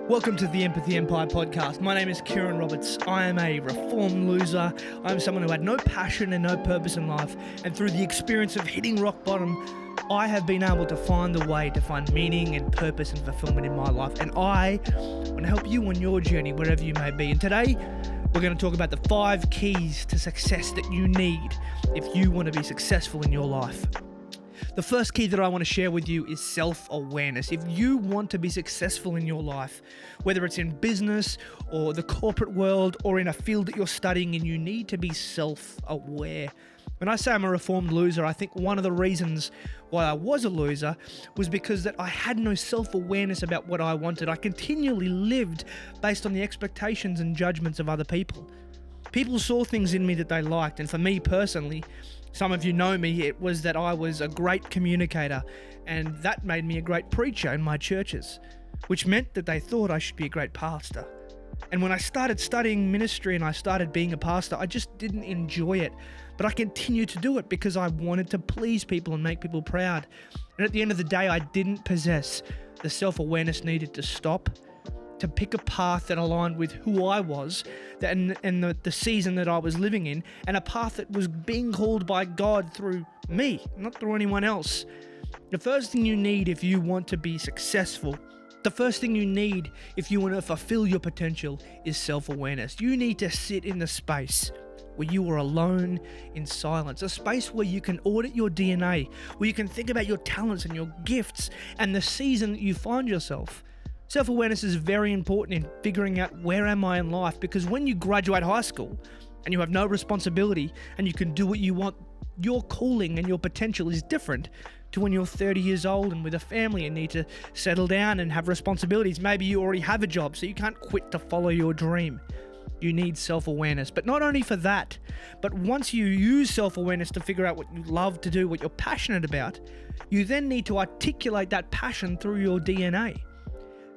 Welcome to the Empathy Empire podcast. My name is Kiran Roberts. I am a reformed loser. I'm someone who had no passion and no purpose in life. And through the experience of hitting rock bottom, I have been able to find the way to find meaning and purpose and fulfillment in my life. And I want to help you on your journey, wherever you may be. And today, we're going to talk about the 5 keys to success that you need if you want to be successful in your life. The first key that I want to share with you is self-awareness. If you want to be successful in your life, whether it's in business or the corporate world or in a field that you're studying, and you need to be self-aware. When I say I'm a reformed loser, I think one of the reasons why I was a loser was because that I had no self-awareness about what I wanted. I continually lived based on the expectations and judgments of other people. People saw things in me that they liked, and for me personally, some of you know me, it was that I was a great communicator, and that made me a great preacher in my churches, which meant that they thought I should be a great pastor. And when I started studying ministry and I started being a pastor, I just didn't enjoy it, but I continued to do it because I wanted to please people and make people proud. And at the end of the day, I didn't possess the self-awareness needed to stop, to pick a path that aligned with who I was and the season that I was living in, and a path that was being called by God through me, not through anyone else. The first thing you need if you want to be successful, the first thing you need if you want to fulfill your potential is self-awareness. You need to sit in the space where you are alone in silence, a space where you can audit your DNA, where you can think about your talents and your gifts and the season that you find yourself. Self-awareness is very important in figuring out where am I in life, because when you graduate high school and you have no responsibility and you can do what you want, your calling and your potential is different to when you're 30 years old and with a family and need to settle down and have responsibilities. Maybe you already have a job, so you can't quit to follow your dream. You need self-awareness, but not only for that, but once you use self-awareness to figure out what you love to do, what you're passionate about, you then need to articulate that passion through your DNA.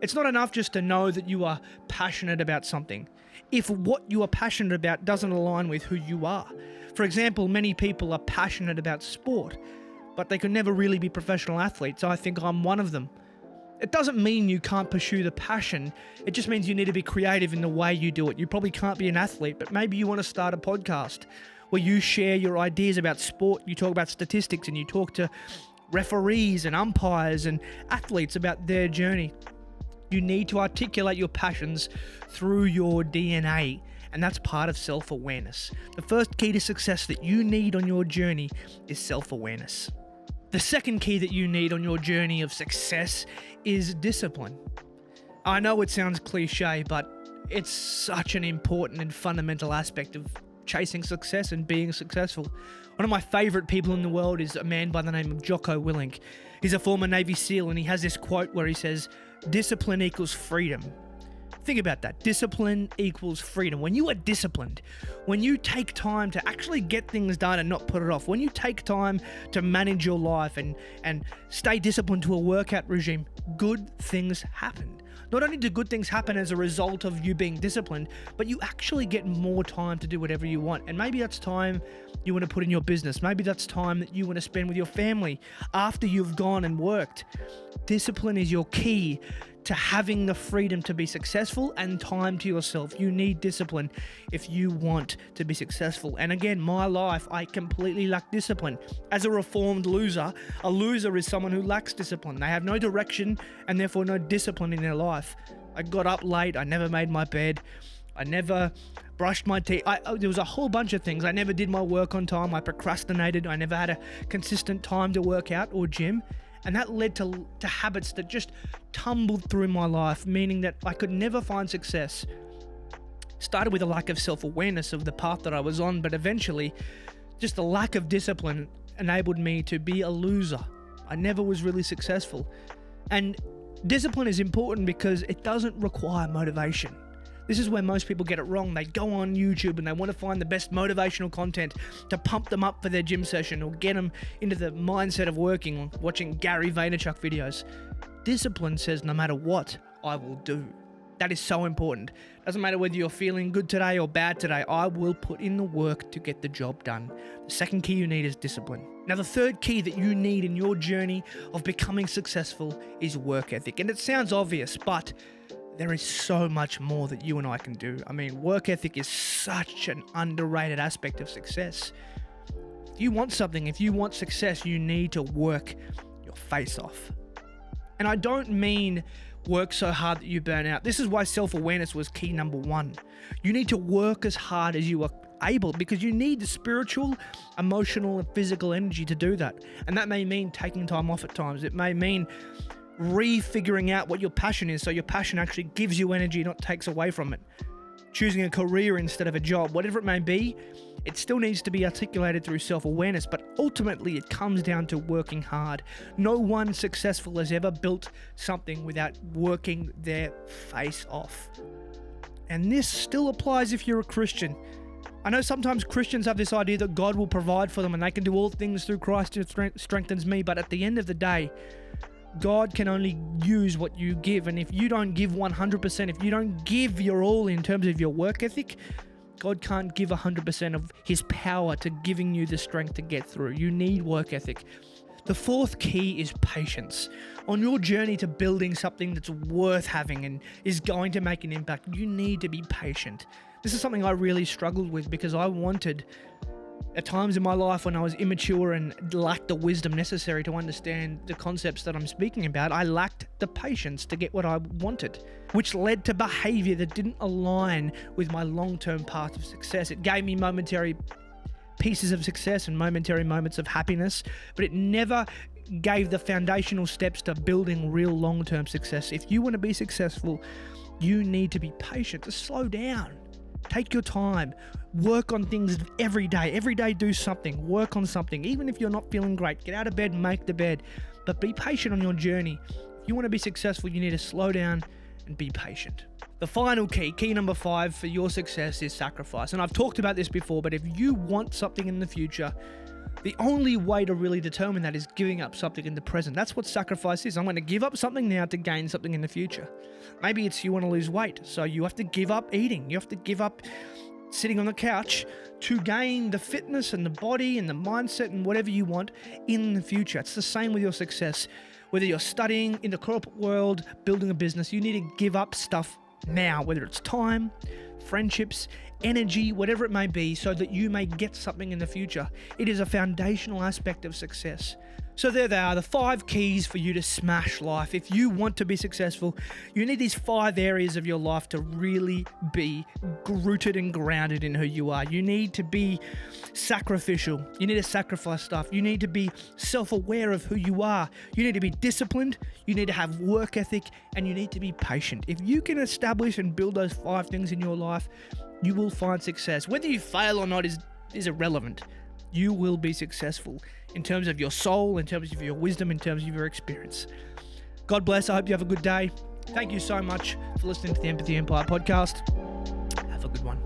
It's not enough just to know that you are passionate about something if what you are passionate about doesn't align with who you are. For example, many people are passionate about sport, but they could never really be professional athletes. I think I'm one of them. It doesn't mean you can't pursue the passion. It just means you need to be creative in the way you do it. You probably can't be an athlete, but maybe you want to start a podcast where you share your ideas about sport. You talk about statistics and you talk to referees and umpires and athletes about their journey. You need to articulate your passions through your DNA, and that's part of self-awareness. The first key to success that you need on your journey is self-awareness. The second key that you need on your journey of success is discipline. I know it sounds cliche, but it's such an important and fundamental aspect of chasing success and being successful. One of my favorite people in the world is a man by the name of Jocko Willink. He's a former Navy SEAL, and he has this quote where he says, "Discipline equals freedom." Think about that. Discipline equals freedom. When you are disciplined, when you take time to actually get things done and not put it off, when you take time to manage your life and stay disciplined to a workout regime, good things happen. Not only do good things happen as a result of you being disciplined, but you actually get more time to do whatever you want. And maybe that's time you want to put in your business. Maybe that's time that you want to spend with your family after you've gone and worked. Discipline is your key to having the freedom to be successful and time to yourself. You need discipline if you want to be successful. And again, my life, I completely lack discipline. As a reformed loser, a loser is someone who lacks discipline. They have no direction and therefore no discipline in their life. I got up late. I never made my bed. I never brushed my teeth. There was a whole bunch of things. I never did my work on time. I procrastinated. I never had a consistent time to work out or gym. And that led to habits that just tumbled through my life, meaning that I could never find success. Started with a lack of self-awareness of the path that I was on, but eventually just the lack of discipline enabled me to be a loser. I never was really successful. And discipline is important because it doesn't require motivation. This is where most people get it wrong. They go on YouTube and they want to find the best motivational content to pump them up for their gym session or get them into the mindset of working, watching Gary Vaynerchuk videos. Discipline says no matter what, I will do. That is so important. Doesn't matter whether you're feeling good today or bad today, I will put in the work to get the job done. The second key you need is discipline. Now, the third key that you need in your journey of becoming successful is work ethic. And it sounds obvious, but there is so much more that you and I can do. I mean, work ethic is such an underrated aspect of success. If you want something, if you want success, you need to work your face off. And I don't mean work so hard that you burn out. This is why self-awareness was key number one. You need to work as hard as you are able, because you need the spiritual, emotional, and physical energy to do that. And that may mean taking time off at times. It may mean refiguring out what your passion is, so your passion actually gives you energy, not takes away from it. Choosing a career instead of a job, whatever it may be, it still needs to be articulated through self-awareness, but ultimately it comes down to working hard. No one successful has ever built something without working their face off. And this still applies if you're a Christian. I know sometimes Christians have this idea that God will provide for them and they can do all things through Christ who strengthens me, but at the end of the day, God can only use what you give. And if you don't give 100%, if you don't give your all in terms of your work ethic, God can't give 100% of his power to giving you the strength to get through. You need work ethic. The fourth key is patience. On your journey to building something that's worth having and is going to make an impact, you need to be patient. This is something I really struggled with because I wanted, at times in my life when I was immature and lacked the wisdom necessary to understand the concepts that I'm speaking about, I lacked the patience to get what I wanted, which led to behavior that didn't align with my long-term path of success. It gave me momentary pieces of success and momentary moments of happiness, but it never gave the foundational steps to building real long-term success. If you want to be successful, you need to be patient, to slow down. Take your time, work on things every day. Every day do something, work on something. Even if you're not feeling great, get out of bed, make the bed, but be patient on your journey. If you want to be successful, you need to slow down and be patient. The final key number 5 for your success is sacrifice. And I've talked about this before, but if you want something in the future, the only way to really determine that is giving up something in the present. That's what sacrifice is. I'm going to give up something now to gain something in the future. Maybe it's you want to lose weight, so you have to give up eating. You have to give up sitting on the couch to gain the fitness and the body and the mindset and whatever you want in the future. It's the same with your success. Whether you're studying in the corporate world, building a business, you need to give up stuff now, whether it's time, friendships, energy, whatever it may be, so that you may get something in the future. It is a foundational aspect of success. So there they are, the 5 keys for you to smash life. If you want to be successful, you need these 5 areas of your life to really be rooted and grounded in who you are. You need to be sacrificial. You need to sacrifice stuff. You need to be self-aware of who you are. You need to be disciplined. You need to have work ethic, and you need to be patient. If you can establish and build those 5 things in your life, you will find success. Whether you fail or not is irrelevant. You will be successful in terms of your soul, in terms of your wisdom, in terms of your experience. God bless. I hope you have a good day. Thank you so much for listening to the Empathy Empire podcast. Have a good one.